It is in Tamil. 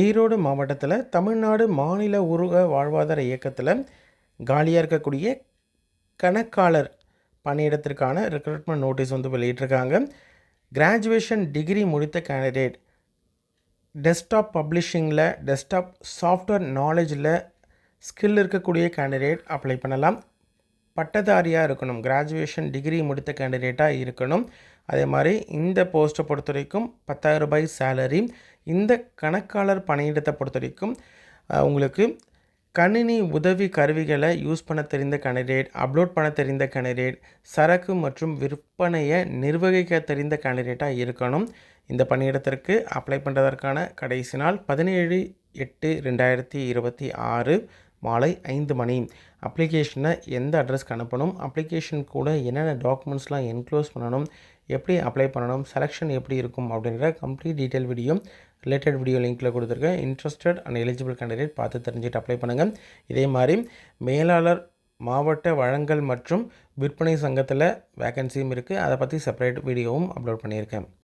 ஈரோடு மாவட்டத்தில் தமிழ்நாடு மாநில ஊரக வாழ்வாதார இயக்கத்தில் காலியாக இருக்கக்கூடிய கணக்காளர் பணியிடத்திற்கான ரெக்ரூட்மெண்ட் நோட்டீஸ் வெளியிட்டிருக்காங்க. கிராஜுவேஷன் டிகிரி முடித்த கேண்டிடேட் டெஸ்க்டாப் பப்ளிஷிங்கில் டெஸ்க்டாப் சாஃப்ட்வேர் நாலேஜில் ஸ்கில் இருக்கக்கூடிய கேண்டிடேட் அப்ளை பண்ணலாம். பட்டதாரியாக இருக்கணும், கிராஜுவேஷன் டிகிரி முடித்த கேண்டிடேட்டாக இருக்கணும். அதே மாதிரி இந்த போஸ்ட்டை பொறுத்த வரைக்கும் 10,000 ரூபாய் சேலரி. இந்த கணக்காளர் பணியிடத்தை பொறுத்த வரைக்கும் உங்களுக்கு கணினி உதவி கருவிகளை யூஸ் பண்ண தெரிந்த கேண்டிடேட், அப்லோட் பண்ண தெரிந்த கேண்டிடேட், சரக்கு மற்றும் விற்பனையை நிர்வகிக்க தெரிந்த கேண்டிடேட்டாக இருக்கணும். இந்த பணியிடத்திற்கு அப்ளை பண்ணுறதற்கான கடைசி நாள் 17/8/2026 மாலை 5 மணி. அப்ளிகேஷனை எந்த அட்ரஸ்க்கு அனுப்பணும், அப்ளிகேஷன் கூட என்னென்ன டாக்குமெண்ட்ஸ்லாம் என்க்ளோஸ் பண்ணணும், எப்படி அப்ளை பண்ணணும், செலெக்ஷன் எப்படி இருக்கும் அப்படின்ற complete detail video related video லிங்க்கில் கொடுத்துருக்கேன். இன்ட்ரெஸ்டட் அண்ட் எலிஜிபிள் கேண்டிடேட் பார்த்து தெரிஞ்சுட்டு அப்ளை பண்ணுங்கள். இதே மாதிரி மேலாளர் மாவட்ட வழங்கல் மற்றும் விற்பனை சங்கத்தில் வேக்கன்சியும் இருக்குது. அதை பற்றி செப்பரேட் வீடியோவும் அப்லோட் பண்ணியிருக்கேன்.